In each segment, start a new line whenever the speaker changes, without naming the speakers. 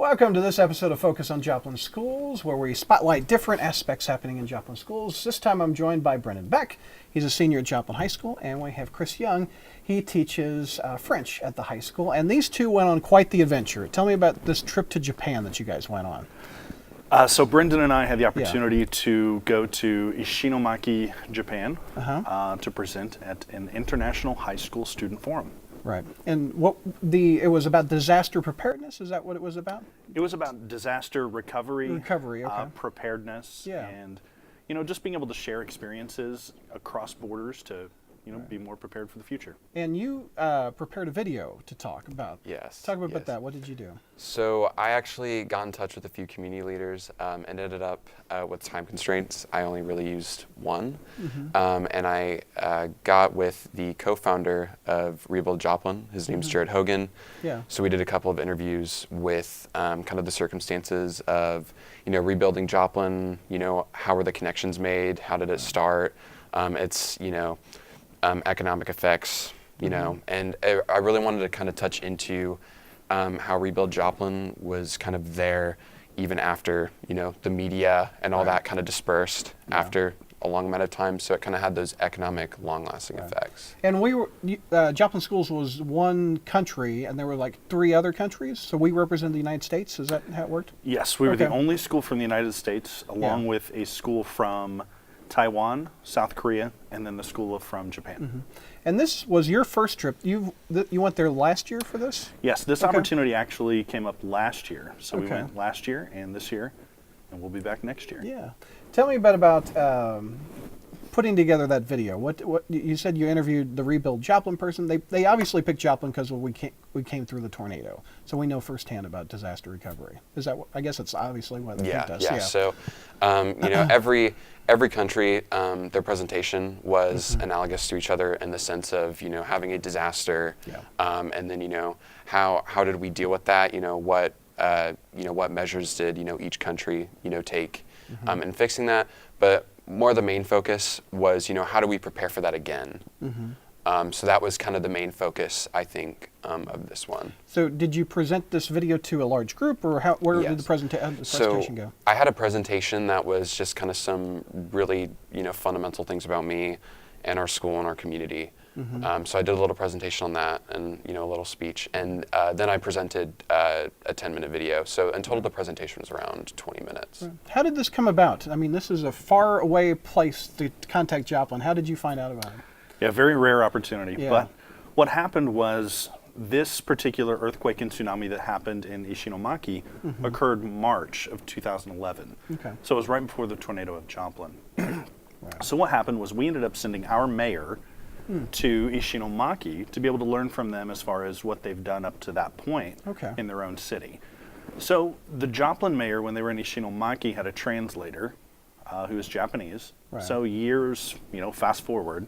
Welcome to this episode of Focus on Joplin Schools, where we spotlight different aspects happening in Joplin schools. This time I'm joined by Brendan Beck. He's a senior at Joplin High School, and we have Chris Young. He teaches French at the high school, and these two went on quite the adventure. Tell me about this trip to Japan that you guys went on.
So Brendan and I had the opportunity to go to Ishinomaki, Japan, to present at an international high school student forum.
Right. And it was about disaster preparedness? Is that what it was about?
It was about disaster recovery. Preparedness.
Yeah.
And, just being able to share experiences across borders to, be more prepared for the future.
And you prepared a video to talk about.
Yes.
Talk about that. What did you do?
So I actually got in touch with a few community leaders and ended up with time constraints. I only really used one. And I got with the co-founder of Rebuild Joplin. His name's Jared Hogan.
Yeah.
So we did a couple of interviews with kind of the circumstances of, rebuilding Joplin, how were the connections made? How did it start? It's, economic effects, and I really wanted to kind of touch into how Rebuild Joplin was kind of there even after, the media and all that kind of dispersed after a long amount of time. So it kind of had those economic long-lasting effects.
And Joplin Schools was one country, and there were like 3 other countries. So we represent the United States. Is that how it worked?
Yes, we were the only school from the United States, along with a school from Taiwan, South Korea, and then the school from Japan.
And this was your first trip. You went there last year for this?
Yes, this opportunity actually came up last year. So we went last year and this year, and we'll be back next year.
Yeah. Tell me about putting together that video. What you said you interviewed the Rebuild Joplin person. They obviously picked Joplin because we came through the tornado, so we know firsthand about disaster recovery. Is that? I guess it's obviously why they picked us.
Yeah. So, every country, their presentation was analogous to each other in the sense of having a disaster, and then how did we deal with that? What measures did each country take in fixing that? But more the main focus was how do we prepare for that again? So that was kind of the main focus, I think, of this one.
So did you present this video to a large group, or where did the presentation go?
I had a presentation that was just kind of some really fundamental things about me and our school and our community. So I did a little presentation on that and a little speech, and then I presented a 10-minute video. So in total, the presentation was around 20 minutes.
Right. How did this come about? I mean, this is a far away place to contact Joplin. How did you find out about it?
Yeah, very rare opportunity.
Yeah.
But what happened was this particular earthquake and tsunami that happened in Ishinomaki occurred March of 2011.
Okay.
So it was right before the tornado of Joplin. So what happened was we ended up sending our mayor to Ishinomaki to be able to learn from them as far as what they've done up to that point in their own city. So the Joplin mayor, when they were in Ishinomaki, had a translator who was Japanese.
Right.
So years, fast forward,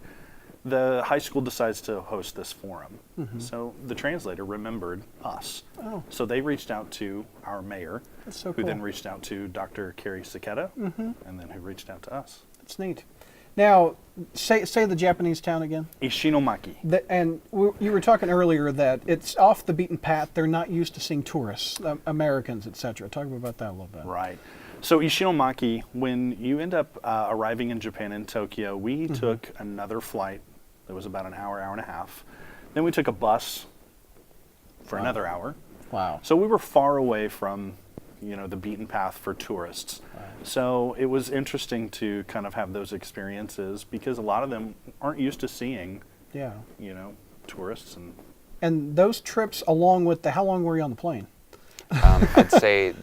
the high school decides to host this forum. So the translator remembered us.
Oh.
So they reached out to our mayor,
That's so
who
cool.
then reached out to Dr. Carrie Saketa, and then who reached out to us.
That's neat. Now, say the Japanese town again.
Ishinomaki.
You were talking earlier that it's off the beaten path. They're not used to seeing tourists, Americans, etc. Talk about that a little bit.
Right. So Ishinomaki, when you end up arriving in Japan in Tokyo, we took another flight that was about an hour and a half. Then we took a bus for another hour.
Wow.
So we were far away from, the beaten path for tourists. Right. So it was interesting to kind of have those experiences because a lot of them aren't used to seeing, tourists.
And
those trips, along with how long were you on the plane?
I'd say,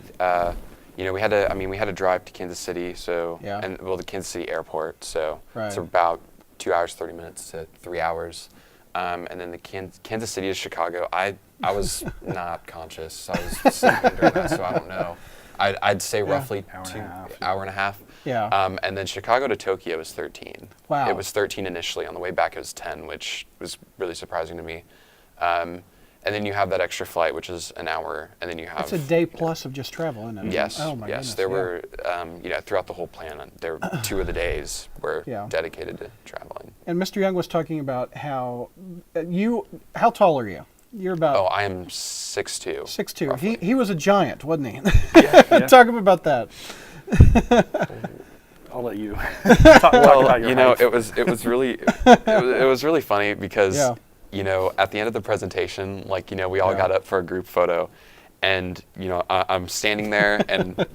we had to drive to Kansas City, the Kansas City airport. So it's about 2 hours, 30 minutes to 3 hours. And then the Kansas City to Chicago, I was not conscious. I was sleeping during that, so I don't know. I'd say roughly hour and a half.
Yeah.
And then Chicago to Tokyo was 13.
Wow.
It was 13 initially. On the way back, it was 10, which was really surprising to me. And then you have that extra flight, which is an hour, and then you have...
It's a day plus of just travel, isn't it?
Yes,
oh my goodness,
there were, throughout the whole plan, 2 of the days were dedicated to traveling.
And Mr. Young was talking about how tall are you? You're about...
Oh, I am 6'2".
6'2". He was a giant, wasn't he?
Yeah.
Talk about that.
I'll let you talk about your height.
it was really funny because at the end of the presentation, like we all got up for a group photo, and I'm standing there and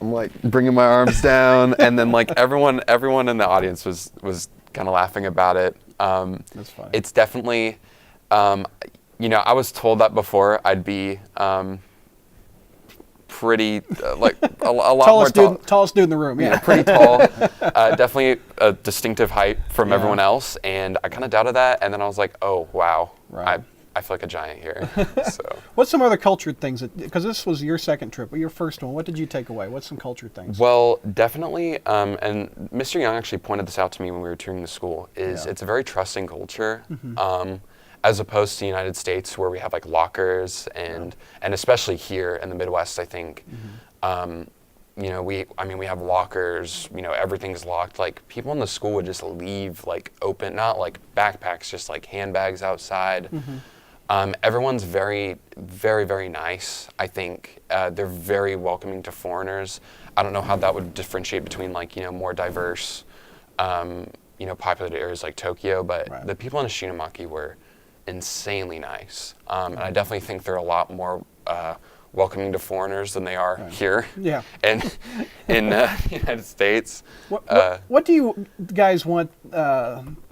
I'm like bringing my arms down, and then like everyone in the audience was kind of laughing about it.
That's funny.
It's definitely, I was told that before I'd be pretty like a lot
tallest dude in the room. Yeah,
pretty tall. Definitely a distinctive height from everyone else, and I kind of doubted that. And then I was like, oh wow, I feel like a giant here. So,
what's some other cultured things? Because this was your second trip, but your first one. What did you take away? What's some cultured things?
Well, definitely, and Mr. Young actually pointed this out to me when we were touring the school. It's a very trusting culture. As opposed to the United States, where we have like lockers and especially here in the Midwest, I think, we have lockers. Everything's locked. Like people in the school would just leave like open, not like backpacks, just like handbags outside. Everyone's very, very, very nice. I think they're very welcoming to foreigners. I don't know how that would differentiate between like more diverse, populated areas like Tokyo, but the people in Ishinomaki were insanely nice, and I definitely think they're a lot more welcoming to foreigners than they are here. Yeah, and in the United States.
What do you guys want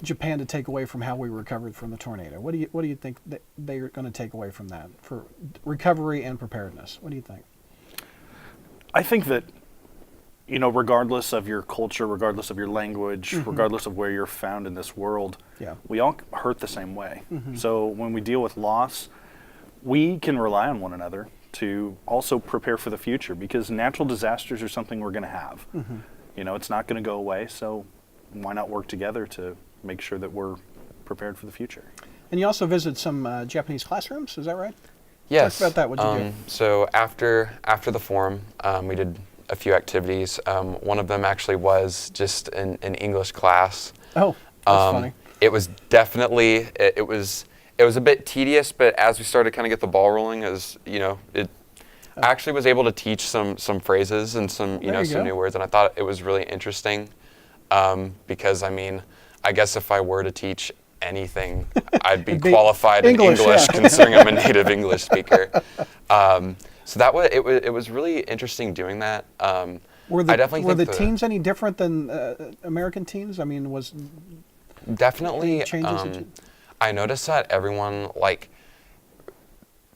Japan to take away from how we recovered from the tornado? What do you think that they're going to take away from that for recovery and preparedness? What do you think?
I think that regardless of your culture, regardless of your language, regardless of where you're found in this world, we all hurt the same way. So when we deal with loss, we can rely on one another to also prepare for the future, because natural disasters are something we're going to have. It's not going to go away, so why not work together to make sure that we're prepared for the future? And
you also visited some Japanese classrooms, is that right?
Yes.
Talk about that. What did you do?
So after the forum, we did a few activities. One of them actually was just an English class.
Oh, that's funny.
It was definitely, it was a bit tedious, but as we started to kind of get the ball rolling, I actually was able to teach some phrases and some new words, and I thought it was really interesting because I guess if I were to teach anything, I'd be qualified in English considering I'm a native English speaker. So it was really interesting doing that.
Were the teams any different than American teams? Was
definitely changes? I noticed that everyone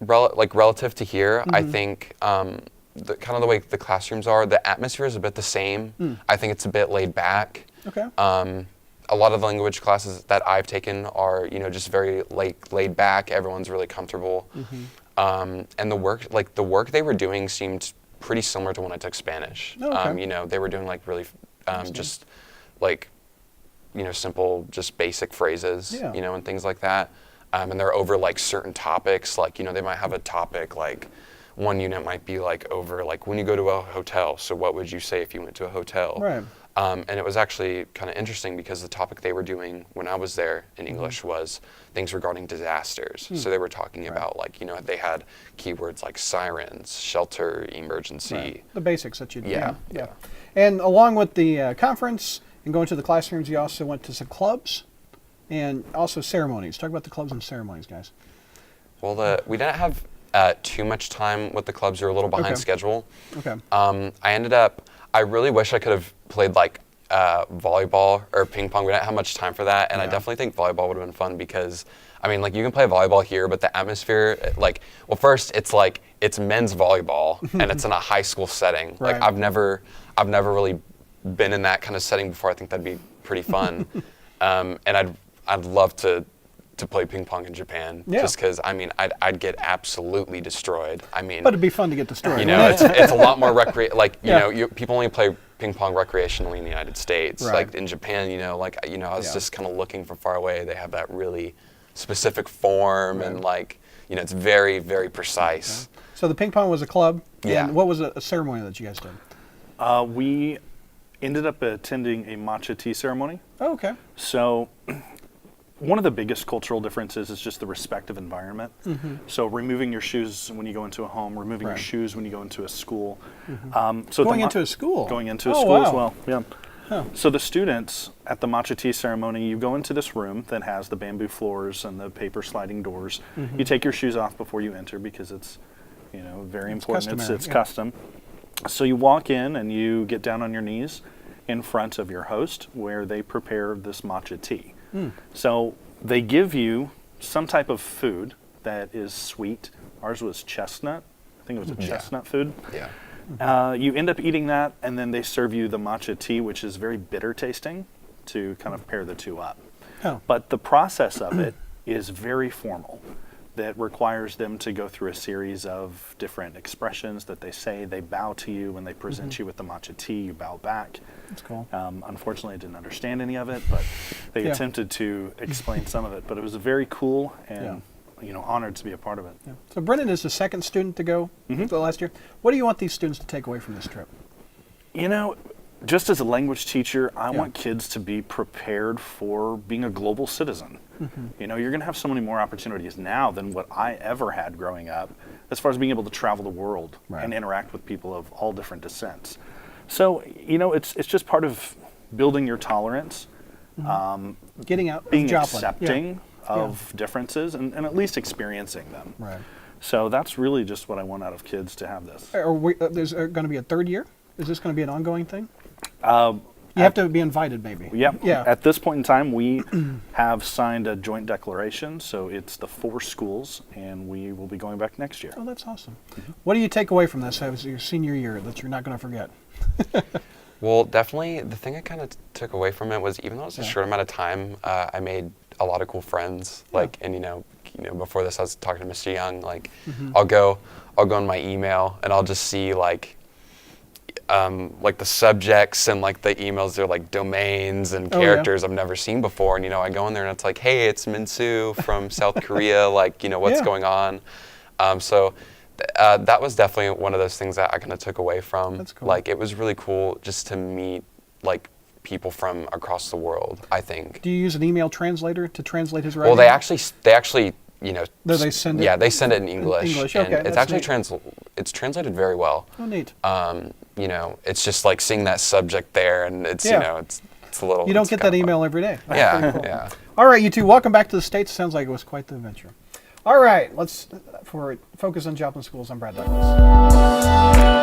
relative to here, I think the way the classrooms are, the atmosphere is a bit the same. I think it's a bit laid back. Okay. A lot of the language classes that I've taken are just very laid back. Everyone's really comfortable. And the work they were doing seemed pretty similar to when I took Spanish. They were doing really just simple, just basic phrases, and things like that. And they're over certain topics, they might have a topic one unit might be over when you go to a hotel. So what would you say if you went to a hotel? Right. And it was actually kind of interesting because the topic they were doing when I was there in English was things regarding disasters. So they were talking about they had keywords like sirens, shelter, emergency.
The basics that you do. Yeah. And along with the conference and going to the classrooms, you also went to some clubs and also ceremonies. Talk about the clubs and ceremonies, guys.
Well, we didn't have too much time with the clubs. We were a little behind schedule. Okay. I really wish I could have played volleyball or ping pong. We didn't have much time for that, and I definitely think volleyball would have been fun because, you can play volleyball here, but the atmosphere, first it's men's volleyball and it's in a high school setting. Right. I've never really been in that kind of setting before. I think that'd be pretty fun, and I'd love to play ping pong in Japan, just because I'd get absolutely destroyed.
But it'd be fun to get destroyed.
It's a lot more people only play ping pong recreationally in the United States. Right. In Japan, I was just kind of looking from far away. They have that really specific form, and it's very, very precise.
Okay. So the ping pong was a club. Yeah. And what was a ceremony that you guys did?
We ended up attending a matcha tea ceremony.
Oh, okay.
So one of the biggest cultural differences is just the respective environment. So removing your shoes when you go into a home, removing your shoes when you go into a school.
So going into a school?
Going into a school as well, yeah. So the students at the matcha tea ceremony, you go into this room that has the bamboo floors and the paper sliding doors. You take your shoes off before you enter because it's, very important. It's custom. So you walk in and you get down on your knees in front of your host where they prepare this matcha tea. So they give you some type of food that is sweet. Ours was chestnut. I think it was a chestnut food.
Yeah.
You end up eating that, and then they serve you the matcha tea, which is very bitter tasting, to kind of pair the two up. But the process of it is very formal. That requires them to go through a series of different expressions that they say. They bow to you when they present you with the matcha tea. You bow back.
That's cool.
Unfortunately, I didn't understand any of it, but they attempted to explain some of it. But it was very cool and honored to be a part of it.
So Brennan is the second student to go the last year. What do you want these students to take away from this trip?
Just as a language teacher, I want kids to be prepared for being a global citizen. You're going to have so many more opportunities now than what I ever had growing up, as far as being able to travel the world and interact with people of all different descents. So, it's just part of building your tolerance,
getting out,
being accepting of differences, and at least experiencing them.
Right.
So that's really just what I want out of kids to have this.
There's going to be a third year? Is this going to be an ongoing thing? You have to be invited, maybe.
Yeah. At this point in time, we have signed a joint declaration, so it's the 4 schools, and we will be going back next year.
Oh, that's awesome. What do you take away from this as your senior year that you're not going to forget?
Well, definitely the thing I kind of took away from it was, even though it was a short amount of time, I made a lot of cool friends. And before this, I was talking to Mr. Young. I'll go in my email and I'll just see the subjects and the emails, they're domains and characters I've never seen before. And, I go in there and it's hey, it's Minsu from South Korea, what's going on? So that was definitely one of those things that I kind of took away from.
That's cool.
It was really cool just to meet, people from across the world, I think.
Do you use an email translator to translate his writing?
Well, they actually
they send it?
Yeah, they send it in English.
English, okay.
And it's actually it's translated very well.
Oh, neat.
It's just seeing that subject there, and it's it's a little.
You don't get that email every day.
Yeah,
cool.
yeah.
All right, you two, welcome back to the States. Sounds like it was quite the adventure. All right, let's focus on Joplin Schools. I'm Brad Douglas.